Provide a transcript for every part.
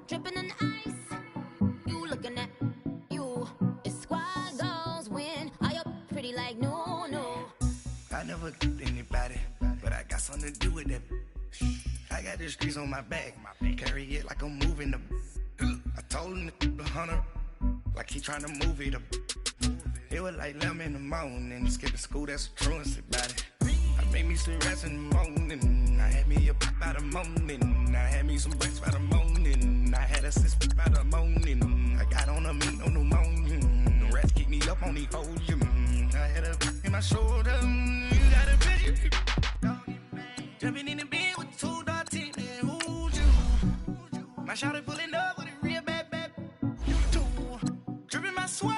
dripping in ice. You looking at you. It's squad goals when I up pretty like no. I never anybody, but I got something to do with that. I got the streets on my back, carry it like I'm moving the. I told him the hunter, like he trying to move it up. It was like 11 in the morning, skipping school, that's a truancy about it. I made me some rest in the morning, I had me a pop by the morning, I had me some breaks by the morning, I had a sis by the morning, I got on a meat, no pneumonia, the rats keep me up on the podium, I had a in my shoulder, you got a bitch, jumping in the bed with 2 dark teeth, and who's you? My shawty pulling up with a real bad, you too, dripping my swag.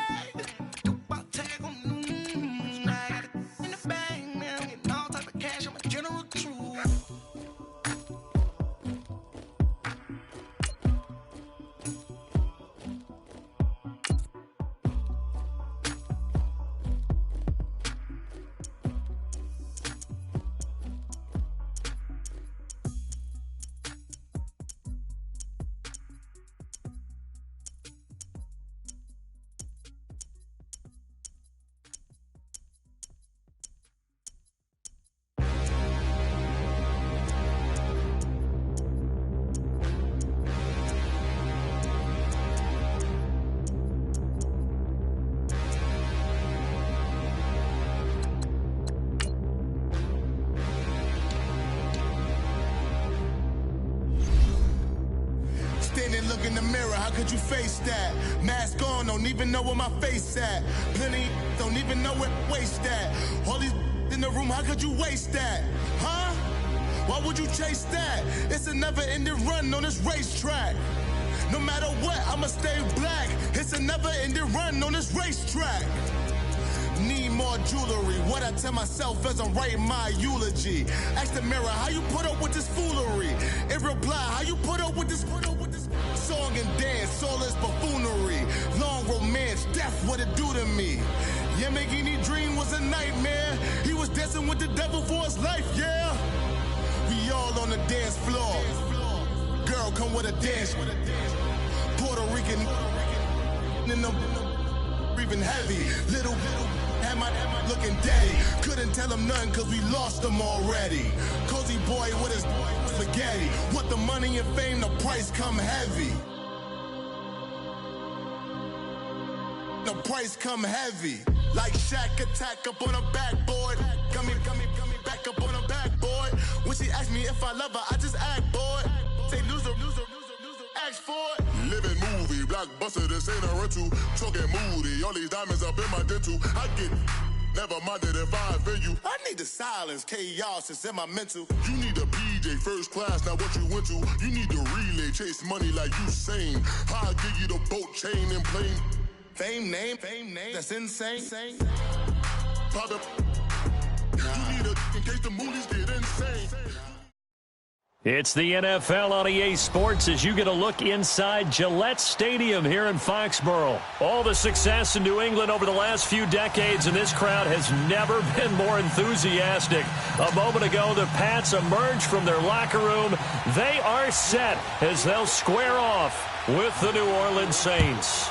Look in the mirror, how could you face that? Mask on, don't even know where my face at. Plenty don't even know where waist at. All these in the room, how could you waste that? Huh? Why would you chase that? It's a never-ending run on this racetrack. No matter what, I'ma stay black. It's a never-ending run on this racetrack. Need more jewelry, what I tell myself as I'm writing my eulogy. Ask the mirror, how you put up with this foolery? In reply, how you put up with this song and dance, all this buffoonery. Long romance, death, what it do to me? Yamagini dream was a nightmare. He was dancing with the devil for his life, yeah. We all on the dance floor. Girl, come with a dance. Puerto Rican in them breathing heavy. Little am I looking daddy. Couldn't tell him nothing cause we lost him already. Cozy boy with his spaghetti. What the money and fame, the price come heavy. The price come heavy. Like Shaq attack up on a backboard. Got me back up on a backboard. When she asked me if I love her, I just act bored. Say loser, ask for it. Living movie, blockbuster, this ain't a rental. Talking moody, all these diamonds up in my dental. I get never minded if I offend you. I need the silence, chaos, it's in my mental. You need a PJ, first class, not what you went to. You need the relay, chase money like you sane. I'll give you the boat, chain, and plane. Fame name, that's insane. Pop up. You need a in case the movies get insane. It's the NFL on EA Sports as you get a look inside Gillette Stadium here in Foxborough. All the success in New England over the last few decades, and this crowd has never been more enthusiastic. A moment ago, the Pats emerged from their locker room. They are set as they'll square off with the New Orleans Saints.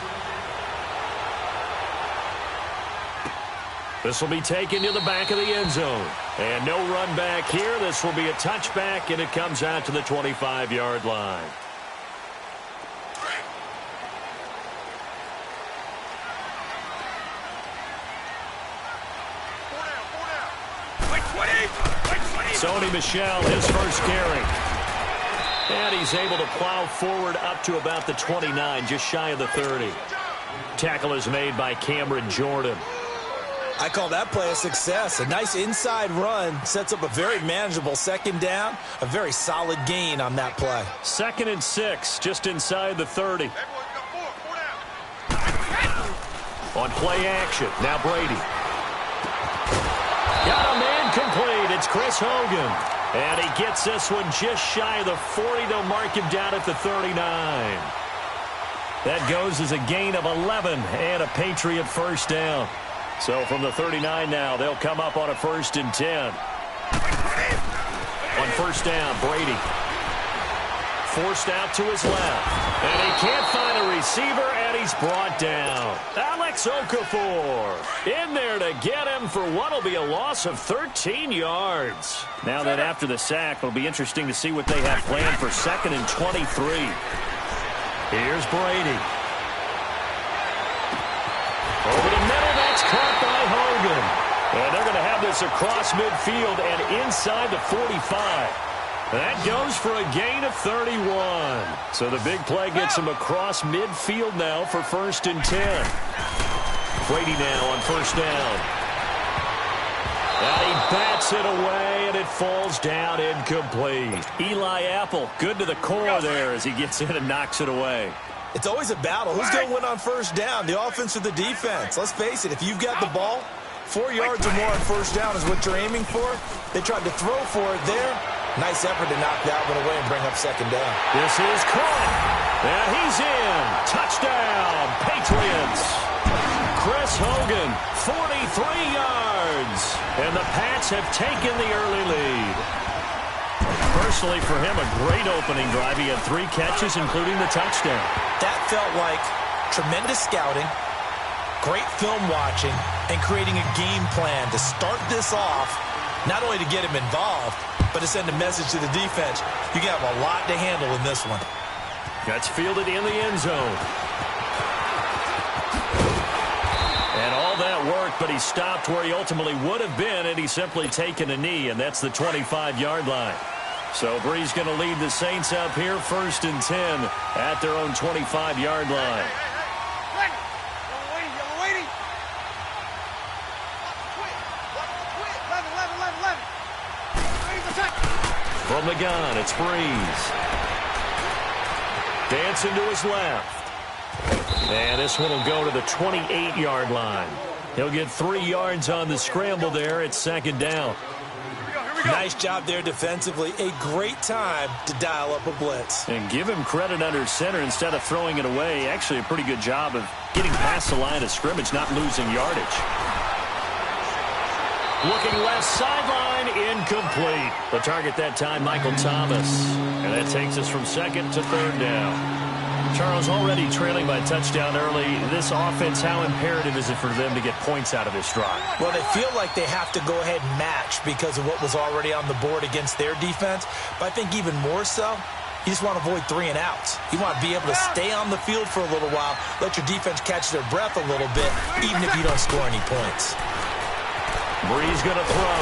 This will be taken to the back of the end zone. And no run back here. This will be a touchback, and it comes out to the 25-yard line. Sony Michel, his first carry. And he's able to plow forward up to about the 29, just shy of the 30. Tackle is made by Cameron Jordan. I call that play a success. A nice inside run sets up a very manageable second down. A very solid gain on that play. 2nd and 6, just inside the 30. On play action, now Brady. Got a man complete. It's Chris Hogan. And he gets this one just shy of the 40. They'll mark him down at the 39. That goes as a gain of 11 and a Patriot first down. So from the 39 now, they'll come up on a 1st and 10. On first down, Brady. forced out to his left. And he can't find a receiver, and he's brought down. Alex Okafor in there to get him for what will be a loss of 13 yards. Now that after the sack, it'll be interesting to see what they have planned for 2nd and 23. Here's Brady. Over the middle, that's caught by Hogan. And they're going to have this across midfield and inside the 45. That goes for a gain of 31. So the big play gets him across midfield now for 1st and 10. Brady now on 1st down. And he bats it away, and it falls down incomplete. Eli Apple, good to the core there as he gets in and knocks it away. It's always a battle. Who's going to win on 1st down, the offense or the defense? Let's face it, if you've got the ball, 4 yards or more on 1st down is what you're aiming for. They tried to throw for it there. Nice effort to knock that one away and bring up 2nd down. This is caught. And he's in. Touchdown, Patriots. Chris Hogan, 43 yards. And the Pats have taken the early lead. Personally, for him, a great opening drive. He had 3 catches, including the touchdown. That felt like tremendous scouting, great film watching, and creating a game plan to start this off, not only to get him involved, but to send a message to the defense. You have a lot to handle in this one. That's fielded in the end zone. And all that worked, but he stopped where he ultimately would have been, and he's simply taken a knee, and that's the 25-yard line. So Bree's going to lead the Saints up here 1st and 10 at their own 25-yard line. From the gun, it's Breeze. Dancing to his left. And this one will go to the 28-yard line. He'll get 3 yards on the scramble there. It's 2nd down. Nice job there defensively. A great time to dial up a blitz. And give him credit under center instead of throwing it away. Actually a pretty good job of getting past the line of scrimmage, not losing yardage. Looking left sideline, incomplete. The target that time, Michael Thomas. And that takes us from 2nd to 3rd down. Charles, already trailing by a touchdown early. This offense, how imperative is it for them to get points out of this drive? Well, they feel like they have to go ahead and match because of what was already on the board against their defense. But I think even more so, you just want to avoid 3 and outs. You want to be able to stay on the field for a little while, let your defense catch their breath a little bit, even if you don't score any points. Bree's going to throw,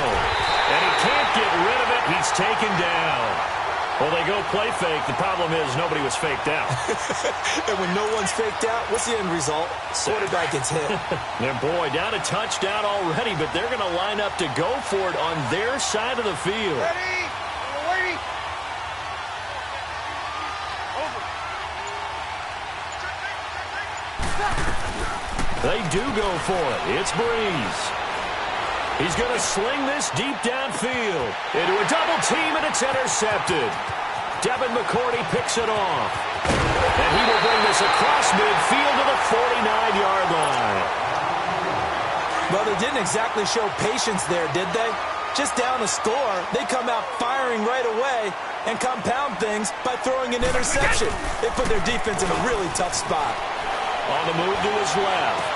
and he can't get rid of it. He's taken down. Well, they go play fake. The problem is nobody was faked out. And when no one's faked out, what's the end result? Quarterback gets hit. And boy, down a touchdown already, but they're going to line up to go for it on their side of the field. Ready? Waiting. They do go for it. It's Breeze. He's going to sling this deep downfield into a double team, and it's intercepted. Devin McCourty picks it off. And he will bring this across midfield to the 49-yard line. Well, they didn't exactly show patience there, did they? Just down a score, they come out firing right away and compound things by throwing an interception. They put their defense in a really tough spot. On the move to his left.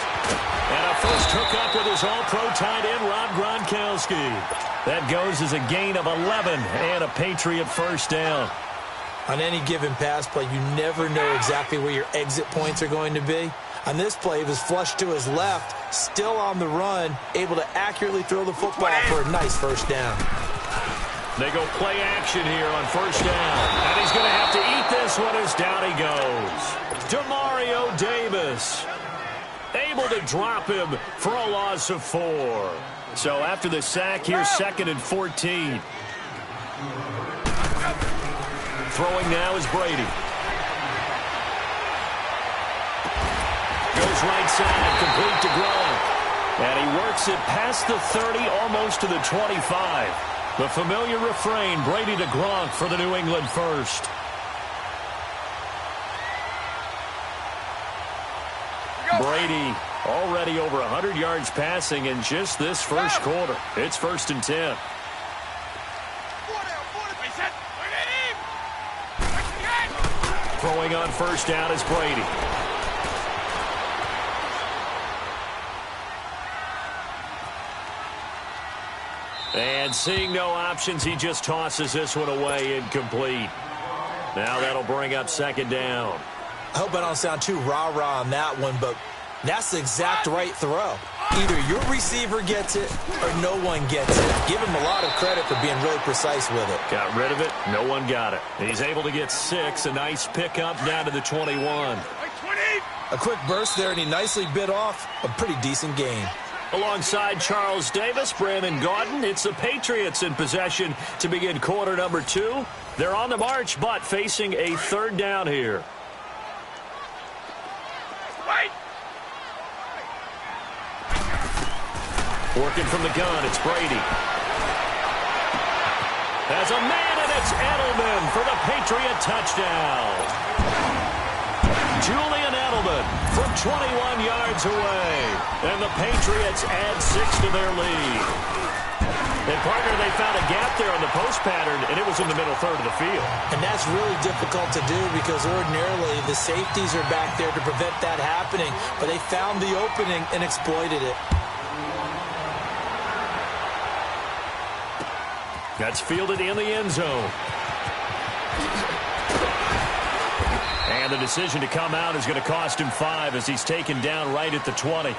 And a first hookup with his all-pro tight end, Rob Gronkowski. That goes as a gain of 11 and a Patriot 1st down. On any given pass play, you never know exactly where your exit points are going to be. On this play, he was flushed to his left, still on the run, able to accurately throw the football for a nice 1st down. They go play action here on 1st down. And he's going to have to eat this one as down he goes. Demario Davis able to drop him for a loss of 4. So after the sack, here's 2nd and 14. Throwing now is Brady. Goes right side, complete to Gronk. And he works it past the 30, almost to the 25. The familiar refrain, Brady to Gronk for the New England 1st. Brady already over 100 yards passing in just this first quarter. It's 1st and 10. throwing on first down is Brady. And seeing no options, he just tosses this one away, incomplete. Now that'll bring up second down. I hope I don't sound too rah-rah on that one, but that's the exact right throw. Either your receiver gets it or no one gets it. Give him a lot of credit for being really precise with it. Got rid of it. No one got it. He's able to get 6. A nice pickup down to the 21. A quick burst there, and he nicely bit off a pretty decent gain. Alongside Charles Davis, Brandon Gaudin, it's the Patriots in possession to begin quarter number 2. They're on the march, but facing a third down here. Working from the gun, it's Brady. Has a man, and it's Edelman for the Patriot touchdown. Julian Edelman from 21 yards away. And the Patriots add 6 to their lead. And, partner, they found a gap there on the post pattern, and it was in the middle third of the field. And that's really difficult to do because ordinarily the safeties are back there to prevent that happening. But they found the opening and exploited it. That's fielded in the end zone. And the decision to come out is going to cost him 5 as he's taken down right at the 20.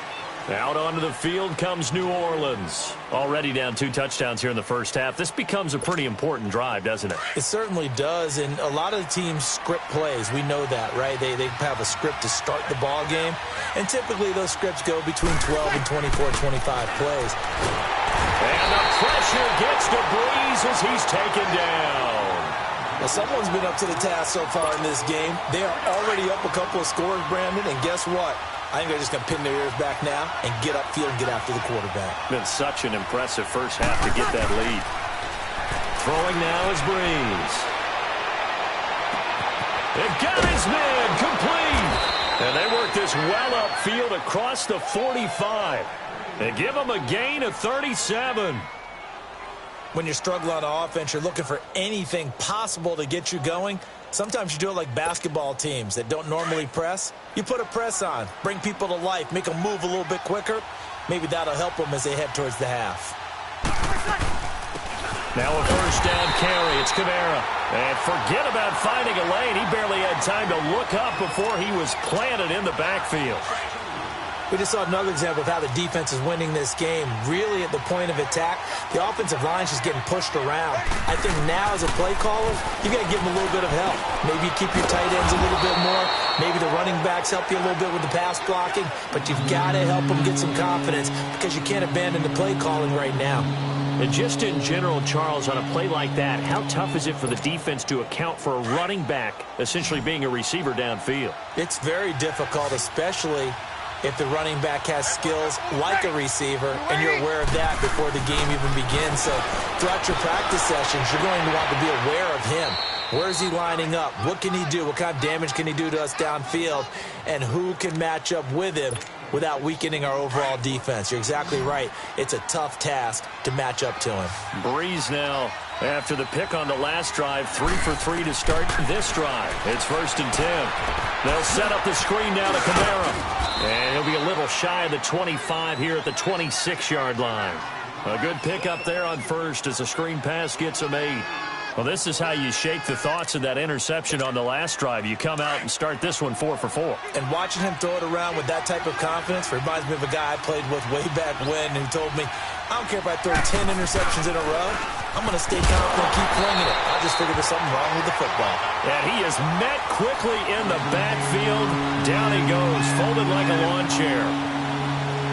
Out onto the field comes New Orleans. Already down 2 touchdowns here in the first half. This becomes a pretty important drive, doesn't it? It certainly does, and a lot of the teams script plays. We know that, right? They have a script to start the ball game, and typically those scripts go between 12 and 24, 25 plays. And the pressure gets to Breeze as he's taken down. Well, someone's been up to the task so far in this game. They are already up a couple of scores, Brandon, and guess what? I think they're just going to pin their ears back now and get upfield and get after the quarterback. Been such an impressive first half to get that lead. Throwing now is Breeze. It got his man complete. And they work this well upfield across the 45. They give him a gain of 37. When you're struggling on offense, you're looking for anything possible to get you going. Sometimes you do it like basketball teams that don't normally press. You put a press on, bring people to life, make them move a little bit quicker. Maybe that'll help them as they head towards the half. Now a first down carry. It's Kamara. And forget about finding a lane. He barely had time to look up before he was planted in the backfield. We just saw another example of how the defense is winning this game. Really at the point of attack, the offensive line is just getting pushed around. I think now as a play caller, you got to give them a little bit of help. Maybe you keep your tight ends a little bit more. Maybe the running backs help you a little bit with the pass blocking. But you've got to help them get some confidence because you can't abandon the play calling right now. And just in general, Charles, on a play like that, how tough is it for the defense to account for a running back essentially being a receiver downfield? It's very difficult, especially if the running back has skills like a receiver, and you're aware of that before the game even begins. So throughout your practice sessions, you're going to want to be aware of him. Where is he lining up? What can he do? What kind of damage can he do to us downfield? And who can match up with him without weakening our overall defense? You're exactly right. It's a tough task to match up to him. Breeze now, after the pick on the last drive, 3 for 3 to start this drive. It's 1st and 10. They'll set up the screen now to Kamara. And he'll be a little shy of the 25 here at the 26-yard line. A good pickup there on first as the screen pass gets him 8. Well, this is how you shake the thoughts of that interception on the last drive. You come out and start this one 4 for 4. And watching him throw it around with that type of confidence reminds me of a guy I played with way back when who told me, I don't care if I throw 10 interceptions in a row. I'm going to stay confident and keep flinging it. I just figured there's something wrong with the football. And he is met quickly in the backfield. Down he goes, folded like a lawn chair.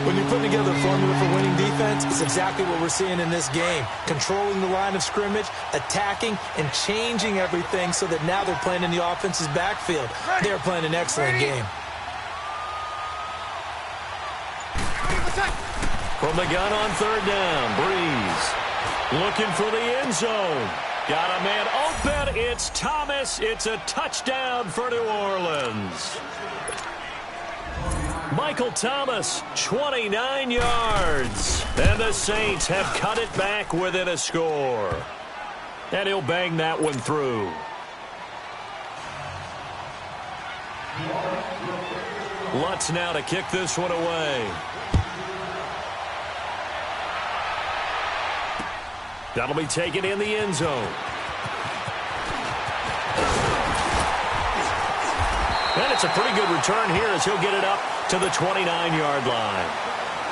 When you're putting together a formula for winning defense, it's exactly what we're seeing in this game. Controlling the line of scrimmage, attacking, and changing everything so that now they're playing in the offense's backfield. They're playing an excellent game. From the gun on 3rd down, Breeze looking for the end zone. Got a man open. It's Thomas. It's a touchdown for New Orleans. Michael Thomas, 29 yards. And the Saints have cut it back within a score. And he'll bang that one through. Lutz now to kick this one away. That'll be taken in the end zone. And it's a pretty good return here as he'll get it up to the 29-yard line.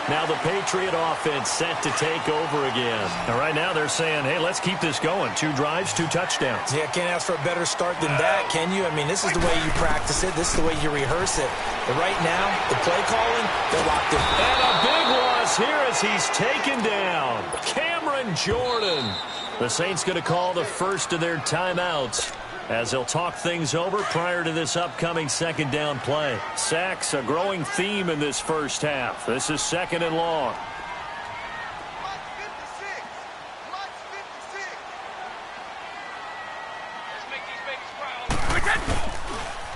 Now the Patriot offense set to take over again. And right now they're saying, hey, let's keep this going. 2 drives, 2 touchdowns. Yeah, can't ask for a better start than that, can you? I mean, this is the way you practice it. This is the way you rehearse it. But right now, the play calling, they're locked in. And a big loss here as he's taken down. Cameron Jordan. The Saints going to call the first of their timeouts as they'll talk things over prior to this upcoming second down play. Sacks, a growing theme in this first half. This is 2nd and long.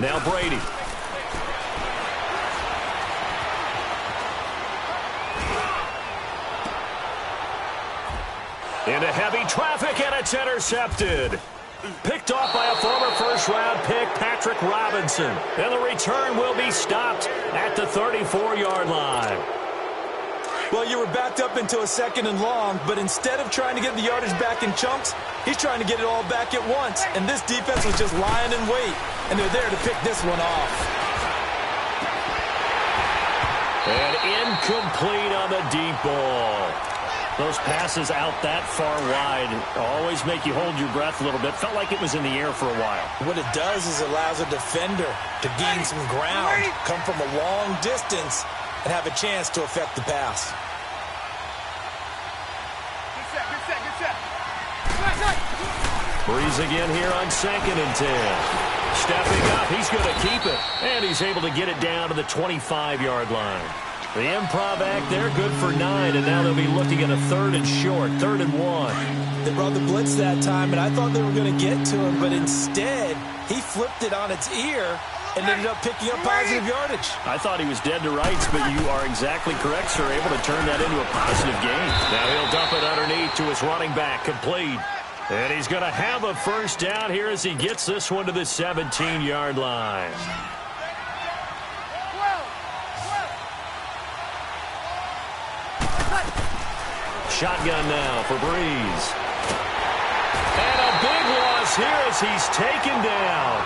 Now Brady. Into heavy traffic, and it's intercepted. Picked off by a former first-round pick, Patrick Robinson. And the return will be stopped at the 34-yard line. Well, you were backed up into a 2nd and long, but instead of trying to get the yardage back in chunks, he's trying to get it all back at once. And this defense was just lying in wait, and they're there to pick this one off. And incomplete on the deep ball. Those passes out that far wide always make you hold your breath a little bit. Felt like it was in the air for a while. What it does is it allows a defender to gain some ground, come from a long distance, and have a chance to affect the pass. Breeze again here on 2nd and 10. Stepping up, he's going to keep it. And he's able to get it down to the 25-yard line. The improv act there, good for 9, and now they'll be looking at a 3rd and short, 3rd and 1. They brought the blitz that time, and I thought they were going to get to him, but instead, he flipped it on its ear and ended up picking up positive yardage. I thought he was dead to rights, but you are exactly correct, sir, able to turn that into a positive gain. Now he'll dump it underneath to his running back, complete. And he's going to have a first down here as he gets this one to the 17-yard line. Shotgun now for Breeze. And a big loss here as he's taken down.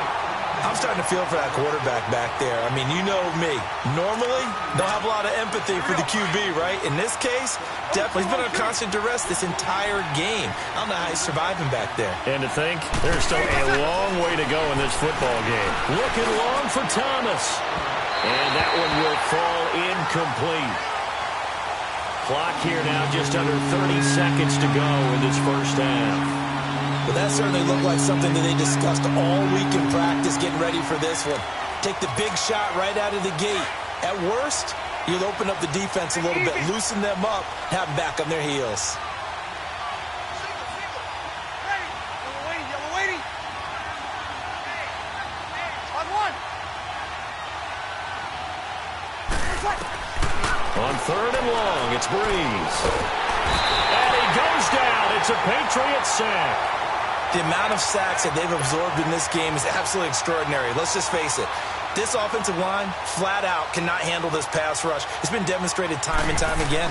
I'm starting to feel for that quarterback back there. I mean, you know me. Normally, don't have a lot of empathy for the QB, right? In this case, definitely he's been under constant duress this entire game. I don't know how he's surviving back there. And to think, there's still a long way to go in this football game. Looking long for Thomas. And that one will fall incomplete. Clock here now, just under 30 seconds to go in this first half. But that certainly looked like something that they discussed all week in practice getting ready for this one. Take the big shot right out of the gate. At worst, you'll open up the defense a little bit, loosen them up, have them back on their heels. On 3rd and long, it's Breeze. And he goes down. It's a Patriot sack. The amount of sacks that they've absorbed in this game is absolutely extraordinary. Let's just face it. This offensive line, flat out, cannot handle this pass rush. It's been demonstrated time and time again.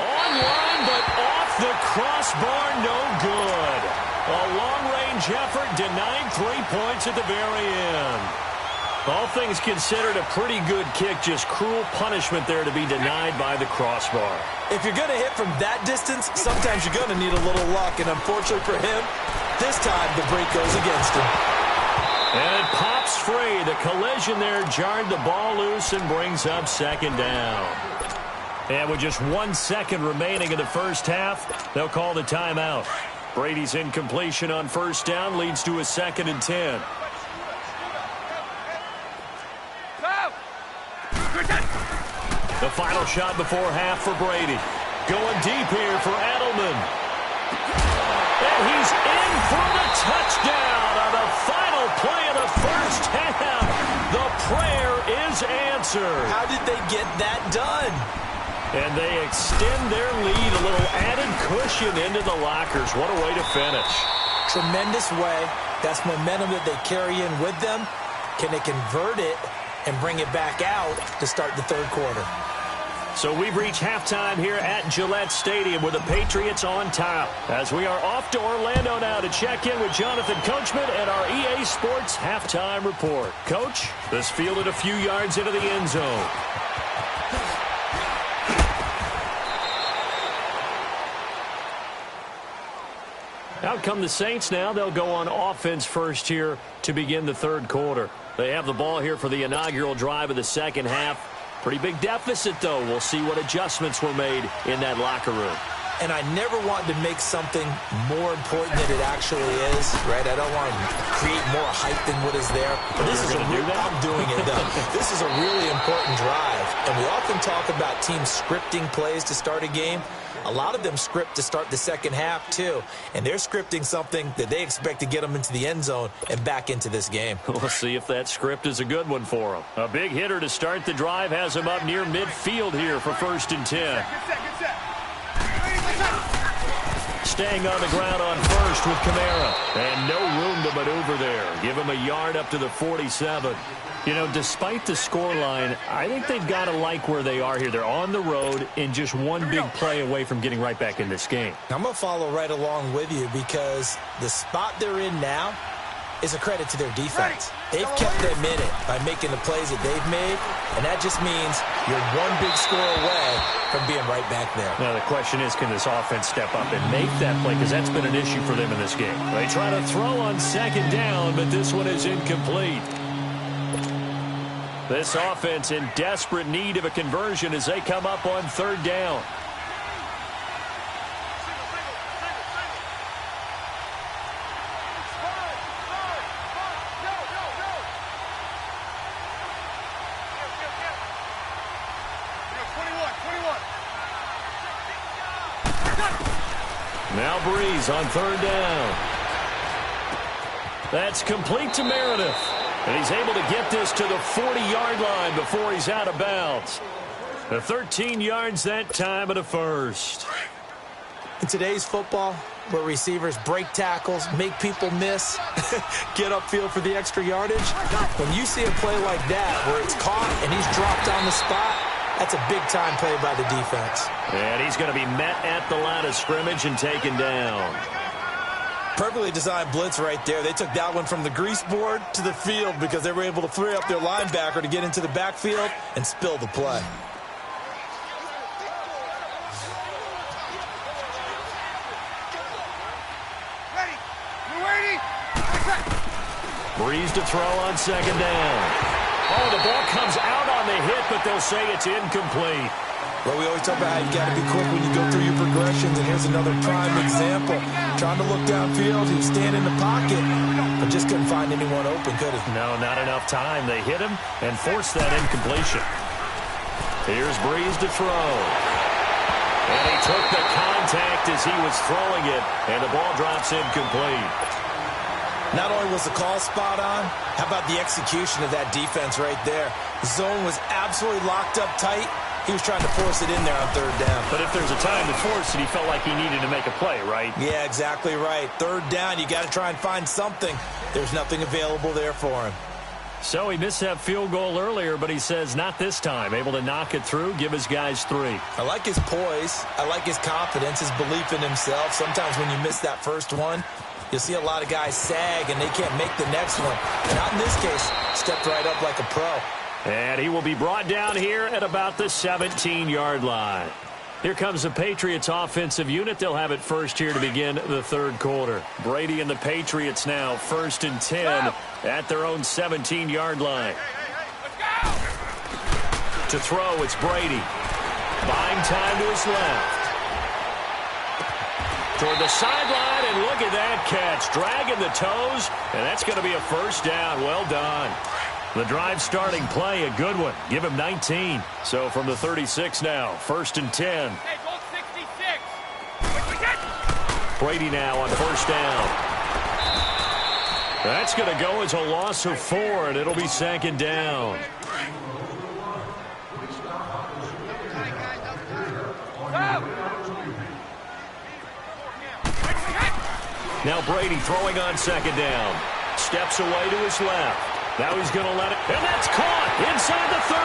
Online, but off the crossbar, no good. A long-range effort denied 3 points at the very end. All things considered, a pretty good kick, just cruel punishment there to be denied by the crossbar. If you're going to hit from that distance, sometimes you're going to need a little luck, and unfortunately for him, this time the break goes against him. And it pops free. The collision there jarred the ball loose and brings up 2nd down. And with just 1 second remaining in the first half, they'll call the timeout. Brady's incompletion on 1st down leads to a 2nd and 10. The final shot before half for Brady. Going deep here for Edelman. And he's in for the touchdown on the final play of the first half. The prayer is answered. How did they get that done? And they extend their lead, a little added cushion into the lockers. What a way to finish. tremendous way. That's momentum that they carry in with them. Can they convert it and bring it back out to start the third quarter? So we've reached halftime here at Gillette Stadium with the Patriots on top. As we are off to Orlando now to check in with Jonathan Coachman and our EA Sports halftime report. Coach, this fielded a few yards into the end zone. Out come the Saints now. They'll go on offense first here to begin the third quarter. They have the ball here for the inaugural drive of the second half. Pretty big deficit, though. We'll see what adjustments were made in that locker room. And I never want to make something more important than it actually is, right? I don't want to create more hype than what is there. But this is I'm doing it, though. This is a really important drive. And we often talk about teams scripting plays to start a game. A lot of them script to start the second half, too. And they're scripting something that they expect to get them into the end zone and back into this game. We'll see if that script is a good one for them. A big hitter to start the drive has him up near midfield here for 1st and 10. Staying on the ground on first with Kamara. And no room to maneuver there. Give him a yard up to the 47. You know, despite the scoreline, I think they've got to like where they are here. They're on the road and just one big play away from getting right back in this game. I'm going to follow right along with you because the spot they're in now is a credit to their defense. They've kept them in it by making the plays that they've made, and that just means you're one big score away from being right back there. Now, the question is, can this offense step up and make that play? Because that's been an issue for them in this game. They try to throw on second down, but this one is incomplete. This offense in desperate need of a conversion as they come up on third down. Now Breeze on third down. That's complete to Meredith. And he's able to get this to the 40-yard line before he's out of bounds. The 13 yards that time of the first. In today's football, where receivers break tackles, make people miss, get upfield for the extra yardage, when you see a play like that where it's caught and he's dropped on the spot, that's a big-time play by the defense. And he's going to be met at the line of scrimmage and taken down. Perfectly designed blitz right there. They took that one from the grease board to the field because they were able to free up their linebacker to get into the backfield and spill the play. Breeze to throw on second down. Oh, the ball comes out on the hit, but they'll say it's incomplete. Well, we always talk about how you got to be quick when you go through your progressions, and here's another prime example. Trying to look downfield, he was standing in the pocket, but just couldn't find anyone open, could he? No, not enough time. They hit him and forced that incompletion. Here's Breeze to throw. And he took the contact as he was throwing it, and the ball drops incomplete. Not only was the call spot on, how about the execution of that defense right there? The zone was absolutely locked up tight. He was trying to force it in there on third down. But if there's a time to force it, he felt like he needed to make a play, right? Yeah, exactly right. Third down, you got to try and find something. There's nothing available there for him. So he missed that field goal earlier, but he says not this time. Able to knock it through, give his guys 3. I like his poise. I like his confidence, his belief in himself. Sometimes when you miss that first one, you'll see a lot of guys sag and they can't make the next one. And not in this case, stepped right up like a pro. And he will be brought down here at about the 17-yard line. Here comes the Patriots offensive unit. They'll have it first here to begin the third quarter. Brady and the Patriots now 1st and 10 at their own 17-yard line. To throw, it's Brady. Buying time to his left. Toward the sideline, and look at that catch. Dragging the toes, and that's going to be a first down. Well done. The drive starting play, a good one. Give him 19. So from the 36 now, 1st and 10. Brady now on first down. That's going to go as a loss of 4, and it'll be 2nd down. Now Brady throwing on second down. Steps away to his left. Now he's going to let it. And that's caught inside the 30.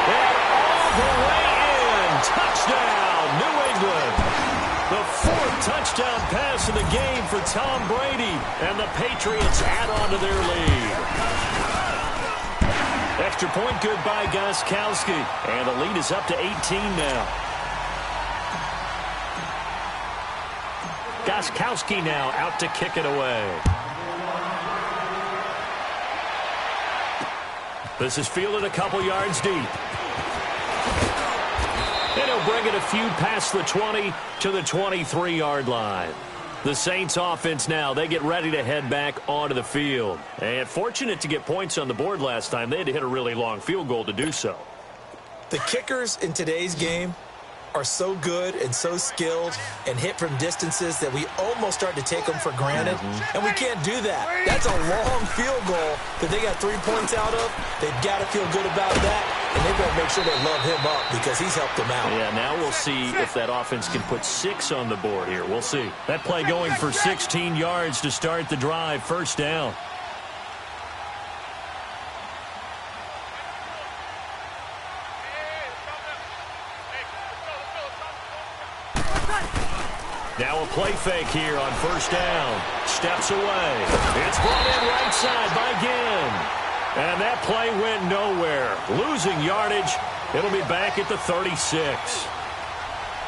And all the way in. Touchdown, New England. The fourth touchdown pass of the game for Tom Brady. And the Patriots add on to their lead. Extra point good by Gostkowski. And the lead is up to 18 now. Gostkowski now out to kick it away. This is fielded a couple yards deep. And he'll bring it a few past the 20 to the 23-yard line. The Saints offense now, they get ready to head back onto the field. And fortunate to get points on the board last time. They had to hit a really long field goal to do so. The kickers in today's game are so good and so skilled and hit from distances that we almost start to take them for granted. And we can't do that. That's a long field goal that they got 3 points out of. They've got to feel good about that, and they've got to make sure they love him up because he's helped them out. Yeah, now we'll see if that offense can put 6 on the board here. We'll see. That play going for 16 yards to start the drive. First down. Now a play fake here on first down. Steps away. It's brought in right side by Ginn. And that play went nowhere. Losing yardage. It'll be back at the 36.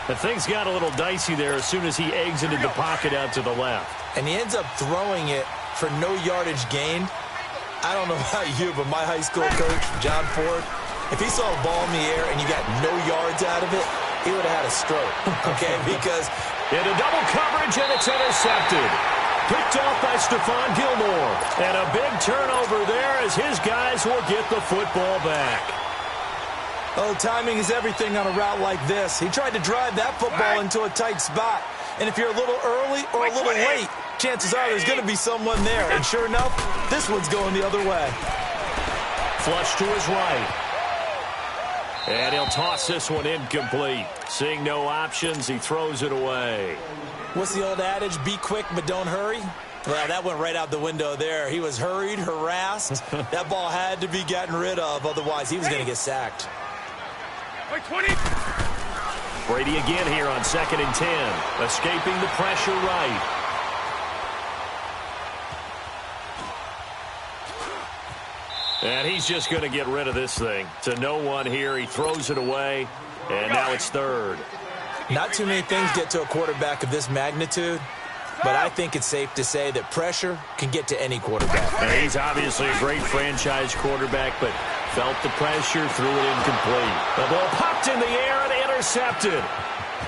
And things got a little dicey there as soon as he exited the pocket out to the left. And he ends up throwing it for no yardage gained. I don't know about you, but my high school coach, John Ford, if he saw a ball in the air and you got no yards out of it, he would have had a stroke, okay? Because into double coverage, and it's intercepted. Picked off by Stephon Gilmore. And a big turnover there as his guys will get the football back. Oh, timing is everything on a route like this. He tried to drive that football into a tight spot. And if you're a little early or a little late, chances are there's going to be someone there. And sure enough, this one's going the other way. Flush to his right. And he'll toss this one incomplete. Seeing no options, he throws it away. What's the old adage? Be quick, but don't hurry. Well, that went right out the window there. He was hurried, harassed. That ball had to be gotten rid of. Otherwise, he was going to get sacked. Brady again here on 2nd and 10. Escaping the pressure right. And he's just going to get rid of this thing. To no one here. He throws it away. And now it's third. Not too many things get to a quarterback of this magnitude, but I think it's safe to say that pressure can get to any quarterback. And he's obviously a great franchise quarterback, but felt the pressure, threw it incomplete. The ball popped in the air and intercepted.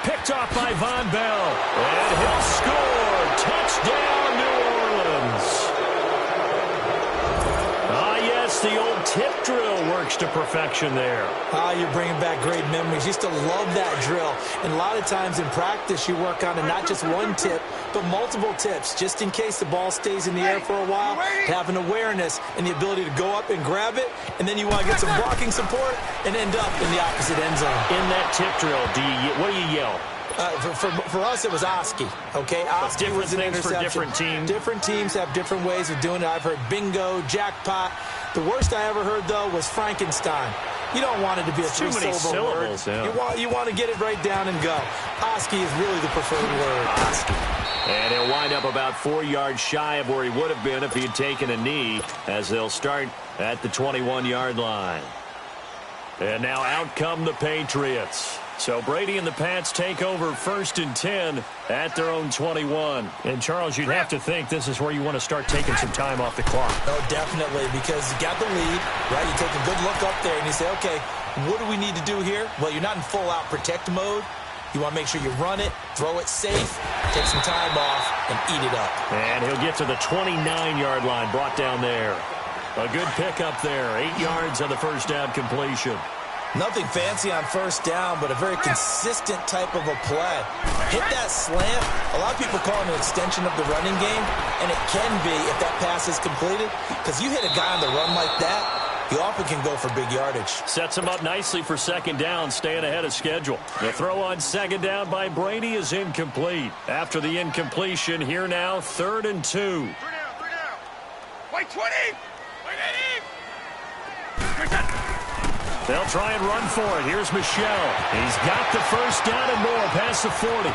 Picked off by Von Bell. And he'll score. Touchdown, New Orleans. The old tip drill works to perfection there. You're bringing back great memories. Used to love that drill. And a lot of times in practice, you work on it, not just one tip, but multiple tips, just in case the ball stays in the air for a while. Have an awareness and the ability to go up and grab it, and then you want to get some blocking support and end up in the opposite end zone. In that tip drill, what do you yell? For us, it was Oski. Okay, Oski was an interception. For different teams. Different teams have different ways of doing it. I've heard bingo, jackpot. The worst I ever heard, though, was Frankenstein. You don't want it to be a three-syllable word. Yeah. You want to get it right down and go. Oski is really the preferred word. Oski. And he'll wind up about 4 yards shy of where he would have been if he had taken a knee, as they'll start at the 21-yard line. And now out come the Patriots. So Brady and the Pats take over 1st and 10 at their own 21. And, Charles, you'd have to think this is where you want to start taking some time off the clock. Oh, definitely, because you got the lead, right? You take a good look up there and you say, okay, what do we need to do here? Well, you're not in full-out protect mode. You want to make sure you run it, throw it safe, take some time off, and eat it up. And he'll get to the 29-yard line, brought down there. A good pick up there, 8 yards on the first down completion. Nothing fancy on first down, but a very consistent type of a play. Hit that slant. A lot of people call it an extension of the running game, and it can be if that pass is completed, because you hit a guy on the run like that, he often can go for big yardage. Sets him up nicely for second down, staying ahead of schedule. The throw on second down by Brady is incomplete. After the incompletion, here now, 3rd and 2. 3 down. Wait, 20! They'll try and run for it. Here's Michelle. He's got the first down and more past the 40.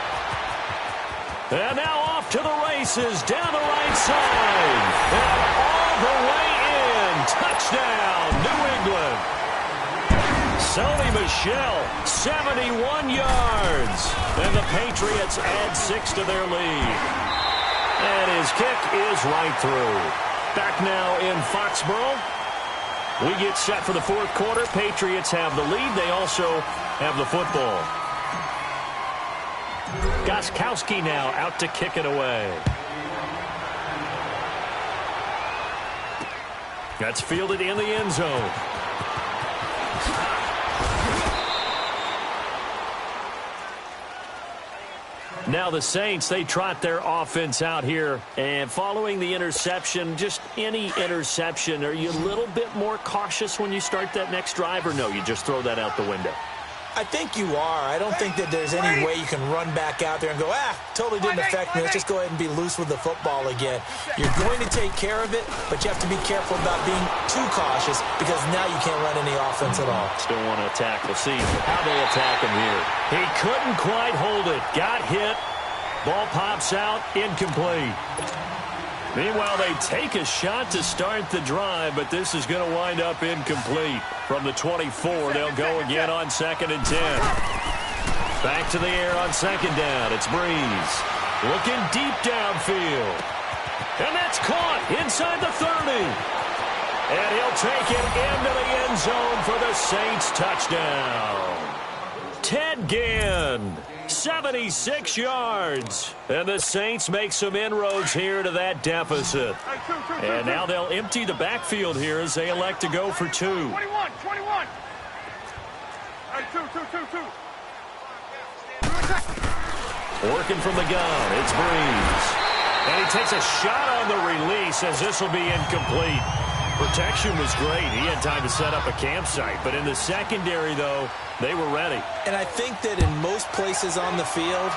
And now off to the races down the right side. And all the way in. Touchdown, New England. Sony Michel, 71 yards. And the Patriots add 6 to their lead. And his kick is right through. Back now in Foxborough. We get set for the 4th quarter. Patriots have the lead. They also have the football. Gostkowski now out to kick it away. That's fielded in the end zone. Now the Saints, they trot their offense out here. And following the interception, just any interception, are you a little bit more cautious when you start that next drive? Or no, you just throw that out the window? I think you are. I don't think that there's any way you can run back out there and go, totally didn't affect me. Let's just go ahead and be loose with the football again. You're going to take care of it, but you have to be careful about being too cautious because now you can't run any offense at all. Still want to attack. We'll see how they attack him here. He couldn't quite hold it. Got hit. Ball pops out. Incomplete. Meanwhile, they take a shot to start the drive, but this is going to wind up incomplete. From the 24, they'll go again on 2nd and 10. Back to the air on 2nd down. It's Breeze. Looking deep downfield. And that's caught inside the 30. And he'll take it into the end zone for the Saints touchdown. Ted Ginn. 76 yards. And the Saints make some inroads here to that deficit. And now they'll empty the backfield here as they elect to go for 2. 21. Working from the gun, it's Breeze. And he takes a shot on the release as this will be incomplete. Protection was great. He had time to set up a campsite. But in the secondary, though, they were ready. And I think that in most places on the field,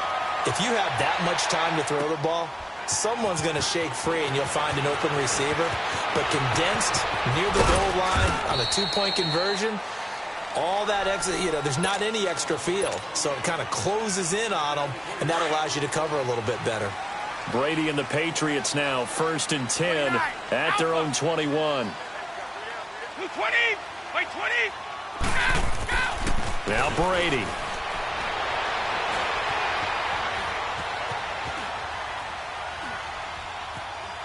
if you have that much time to throw the ball, someone's going to shake free and you'll find an open receiver. But condensed near the goal line on a 2-point conversion, all that extra, there's not any extra field. So it kind of closes in on them, and that allows you to cover a little bit better. Brady and the Patriots now 1st and 10 at their own 21. 20. Wait, 20. Now Brady.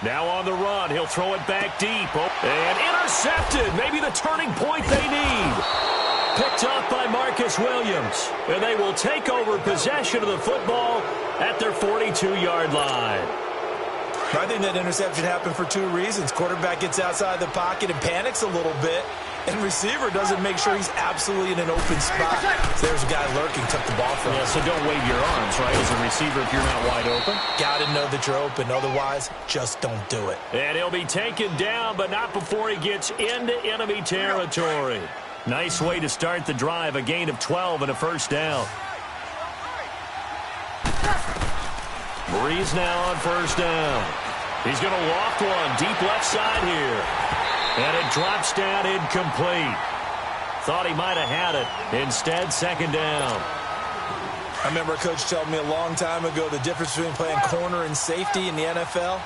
Now on the run. He'll throw it back deep. And intercepted. Maybe the turning point they need. Picked up by Marcus Williams. And they will take over possession of the football at their 42-yard line. I think that interception happened for 2 reasons. Quarterback gets outside the pocket and panics a little bit. And receiver doesn't make sure he's absolutely in an open spot. So there's a guy lurking, took the ball from him. Yeah, so don't wave your arms, right, as a receiver if you're not wide open. Got to know that you're open. Otherwise, just don't do it. And he'll be taken down, but not before he gets into enemy territory. Nice way to start the drive, a gain of 12 and a first down. Breeze now on first down. He's going to loft one deep left side here. And it drops down incomplete. Thought he might have had it. Instead, second down. I remember a coach telling me a long time ago the difference between playing corner and safety in the NFL.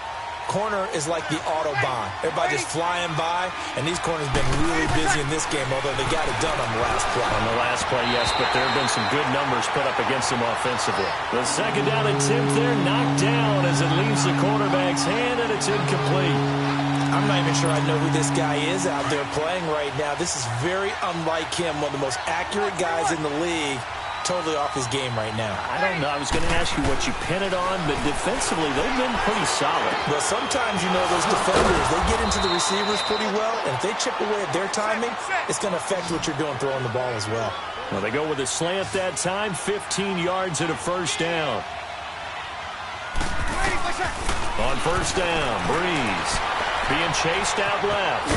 Corner is like the Autobahn. Everybody just flying by, and these corners have been really busy in this game, although they got it done on the last play. On the last play, yes, but there have been some good numbers put up against them offensively. The second down attempt there knocked down as it leaves the quarterback's hand, and it's incomplete. I'm not even sure I know who this guy is out there playing right now. This is very unlike him, one of the most accurate guys in the league. Totally off his game right now. I don't know. I was going to ask you what you pin it on, but defensively, they've been pretty solid. Well, sometimes, those defenders, they get into the receivers pretty well, and if they chip away at their timing, it's going to affect what you're doing throwing the ball as well. Well, they go with a slant that time, 15 yards and a first down. On first down, Breeze. being chased out left.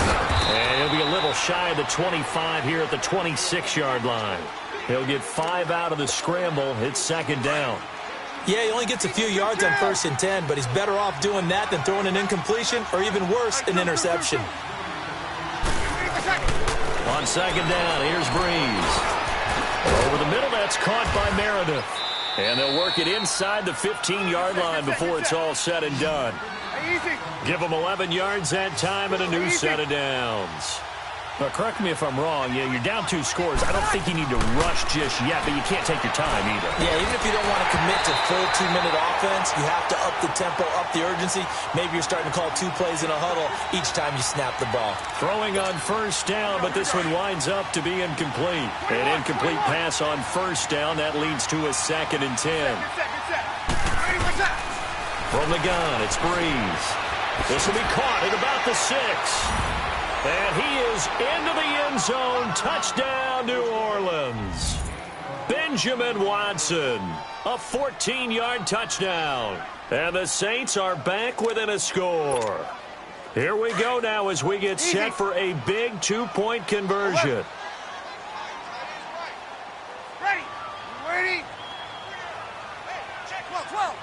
And he'll be a little shy of the 25 here at the 26-yard line. He'll get 5 out of the scramble. It's second down. Yeah, he only gets a few yards on 1st and 10, but he's better off doing that than throwing an incompletion or even worse, an interception. On second down, here's Breeze. Over the middle, that's caught by Meredith. And they'll work it inside the 15-yard line before it's all said and done. Give them 11 yards that time and a new set of downs. But correct me if I'm wrong. Yeah, you're down 2 scores. I don't think you need to rush just yet, but you can't take your time either. Yeah, even if you don't want to commit to full 2-minute offense, you have to up the tempo, up the urgency. Maybe you're starting to call 2 plays in a huddle each time you snap the ball. Throwing on 1st down, but this one winds up to be incomplete. An incomplete pass on 1st down. That leads to a 2nd and 10. From the gun, it's Breeze. This will be caught at about the 6. And he is into the end zone. Touchdown, New Orleans. Benjamin Watson, a 14-yard touchdown. And the Saints are back within a score. Here we go now as we get set for a big 2-point conversion. Ready. Ready. Hey, check 12, 12.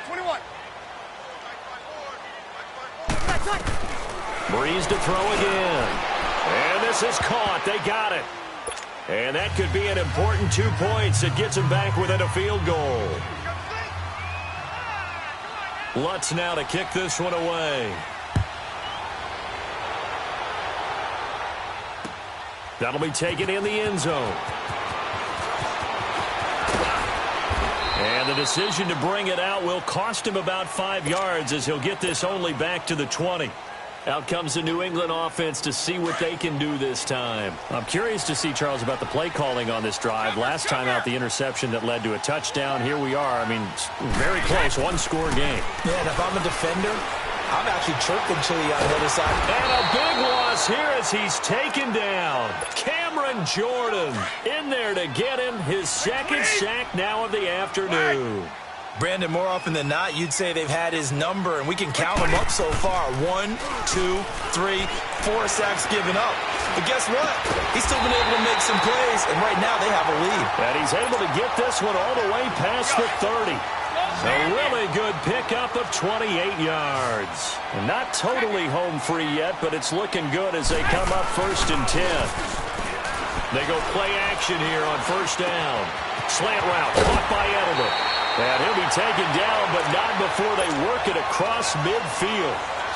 21. Breeze to throw again. And this is caught. They got it. And that could be an important 2 points. It gets them back within a field goal. Lutz now to kick this one away. That'll be taken in the end zone. And the decision to bring it out will cost him about 5 yards as he'll get this only back to the 20. Out comes the New England offense to see what they can do this time. I'm curious to see, Charles, about the play calling on this drive. Last time out, the interception that led to a touchdown. Here we are. I mean, very close, 1-score game. Yeah, and if I'm a defender, I'm actually chirping Chili on the other side. And a big loss here as he's taken down. Cameron Jordan in there to get him his 2nd sack now of the afternoon. Brandon, more often than not, you'd say they've had his number, and we can count them up so far. 1, 2, 3, 4 sacks given up. But guess what? He's still been able to make some plays, and right now they have a lead. And he's able to get this one all the way past the 30. A really good pickup of 28 yards. And not totally home free yet, but it's looking good as they come up 1st and 10. They go play action here on 1st down. Slant route caught by Edelman. And he'll be taken down, but not before they work it across midfield.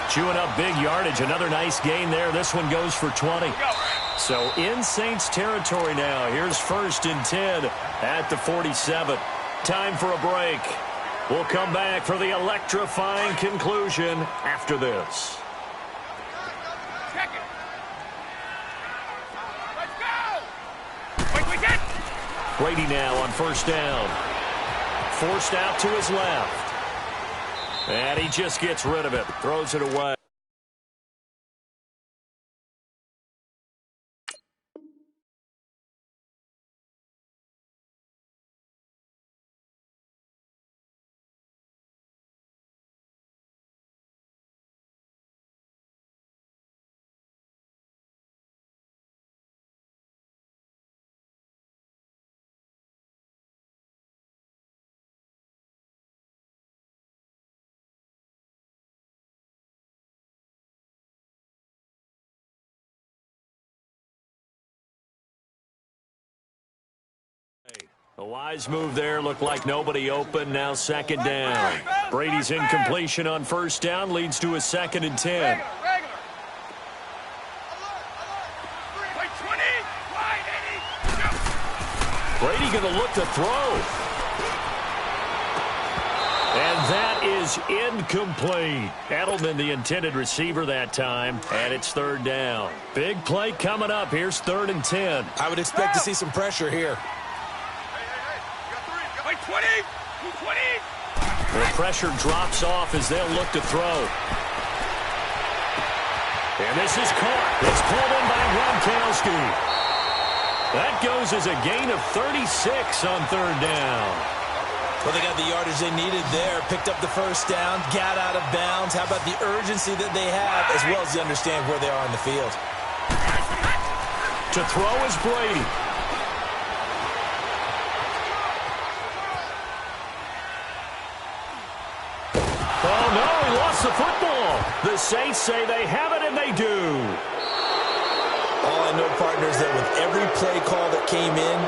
Chewing up big yardage. Another nice gain there. This one goes for 20. So in Saints territory now. Here's 1st and 10 at the 47. Time for a break. We'll come back for the electrifying conclusion after this. Check it. Let's go. Wait. Brady now on 1st down. Forced out to his left. And he just gets rid of it. Throws it away. A wise move there. Looked like nobody open. Now 2nd down. Brady's incompletion on 1st down leads to a 2nd and 10. Brady going to look to throw. And that is incomplete. Edelman, the intended receiver that time, and it's 3rd down. Big play coming up. Here's 3rd and 10. I would expect to see some pressure here. Wait, 20. The pressure drops off as they'll look to throw. And this is caught. It's pulled in by Gronkowski. That goes as a gain of 36 on 3rd down. Well, they got the yardage they needed there, picked up the first down, got out of bounds. How about the urgency that they have, as well as they understand where they are on the field? To throw is Brady. Oh, no, he lost the football. The Saints say they have it, and they do. All I know, partner, is that with every play call that came in,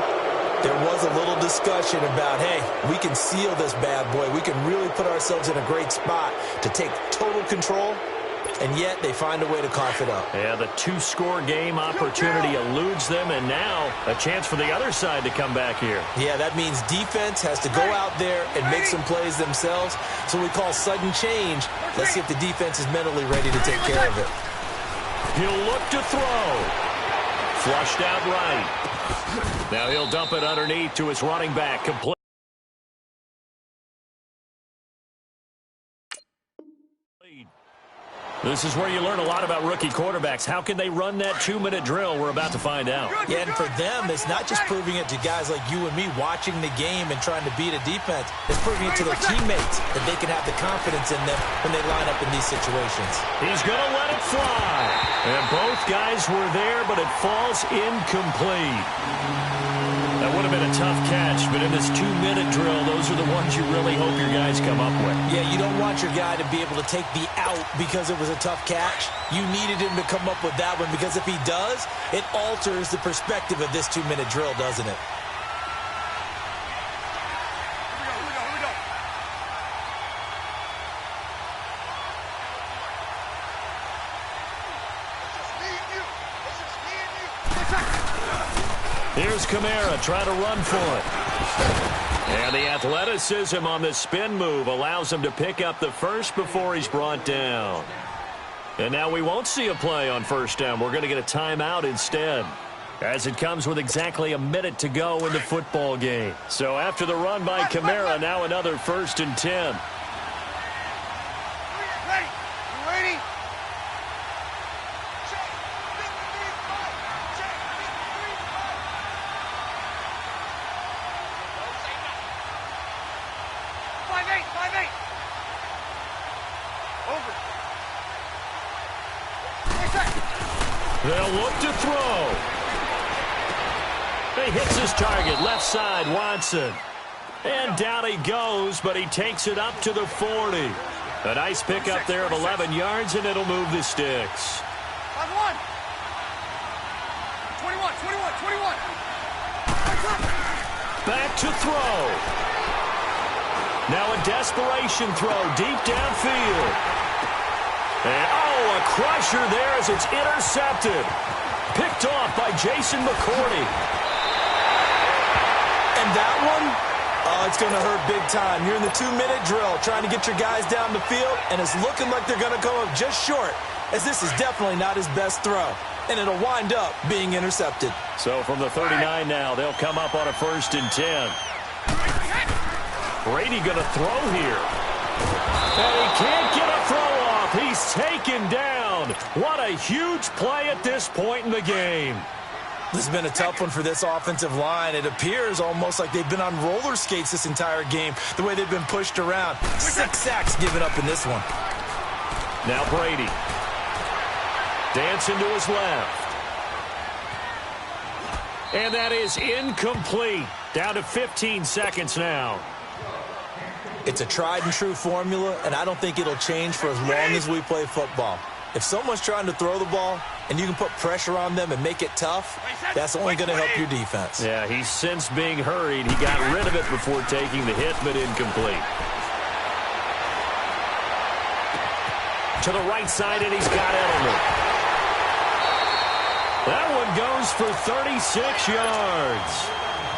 there was a little discussion about, hey, we can seal this bad boy. We can really put ourselves in a great spot to take total control, and yet they find a way to cough it up. Yeah, the two-score game opportunity eludes them, and now a chance for the other side to come back here. Yeah, that means defense has to go out there and make some plays themselves. So we call sudden change. Let's see if the defense is mentally ready to take care of it. He'll look to throw. Flushed out right. Now he'll dump it underneath to his running back. Complete. This is where you learn a lot about rookie quarterbacks. How can they run that 2-minute drill? We're about to find out. Yeah, and for them, it's not just proving it to guys like you and me watching the game and trying to beat a defense. It's proving it to their teammates that they can have the confidence in them when they line up in these situations. He's going to let it fly. And both guys were there, but it falls incomplete. That would have been a tough catch, but in this 2-minute drill, those are the ones you really hope your guys come up with. Yeah, you don't want your guy to be able to take the out because it was a tough catch. You needed him to come up with that one because if he does, it alters the perspective of this 2-minute drill, doesn't it? Here's Kamara trying to run for it. And the athleticism on the spin move allows him to pick up the first before he's brought down. And now we won't see a play on first down. We're going to get a timeout instead, as it comes with exactly a minute to go in the football game. So after the run by Kamara, now another 1st and 10. Ready? You ready? They'll look to throw. He hits his target, left side, Watson. And down he goes, but he takes it up to the 40. A nice pickup there of 11 yards, and it'll move the sticks. 5-1. 21. Back to throw. Now a desperation throw deep downfield. And, a crusher there as it's intercepted. Picked off by Jason McCourty. And that one, it's going to hurt big time. You're in the 2-minute drill trying to get your guys down the field, and it's looking like they're going to come up just short, as this is definitely not his best throw. And it'll wind up being intercepted. So from the 39 now, they'll come up on a 1st and 10. Brady going to throw here. And he can't get a throw off. He's taken down. What a huge play at this point in the game. This has been a tough one for this offensive line. It appears almost like they've been on roller skates this entire game, the way they've been pushed around. 6 sacks given up in this one. Now Brady. Dancing to his left. And that is incomplete. Down to 15 seconds now. It's a tried-and-true formula, and I don't think it'll change for as long as we play football. If someone's trying to throw the ball and you can put pressure on them and make it tough, that's only going to help your defense. Yeah, he's since being hurried. He got rid of it before taking the hit, but incomplete. To the right side, and he's got Edelman. That one goes for 36 yards.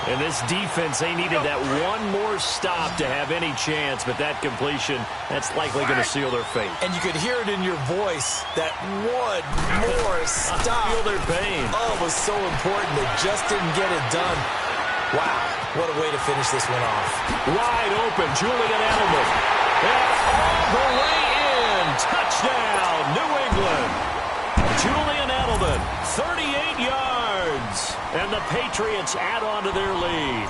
And this defense, they needed that one more stop to have any chance, but that completion, that's likely going to seal their fate. And you could hear it in your voice, that one more stop. Feel their pain. Oh, it was so important. They just didn't get it done. Wow, what a way to finish this one off. Wide open, Julian Edelman. And all the way in. Touchdown, New England. Julian Edelman, 38 yards. And the Patriots add on to their lead.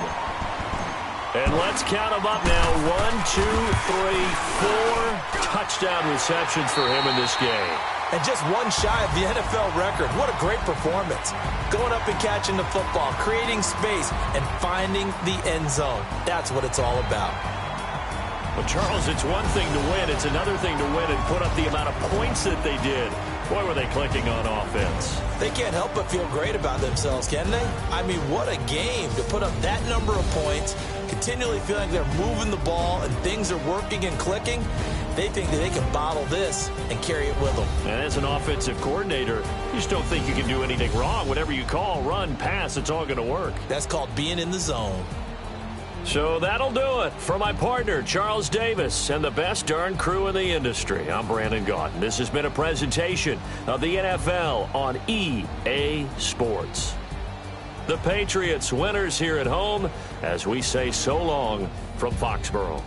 And let's count them up now. 1, 2, 3, 4 touchdown receptions for him in this game. And just one shy of the NFL record. What a great performance. Going up and catching the football, creating space, and finding the end zone. That's what it's all about. Well, Charles, it's one thing to win. It's another thing to win and put up the amount of points that they did. Boy, were they clicking on offense. They can't help but feel great about themselves, can they? I mean, what a game to put up that number of points, continually feeling they're moving the ball and things are working and clicking. They think that they can bottle this and carry it with them. And as an offensive coordinator, you just don't think you can do anything wrong. Whatever you call, run, pass, it's all going to work. That's called being in the zone. So that'll do it for my partner, Charles Davis, and the best darn crew in the industry. I'm Brandon Gaudin. This has been a presentation of the NFL on EA Sports. The Patriots winners here at home as we say so long from Foxborough.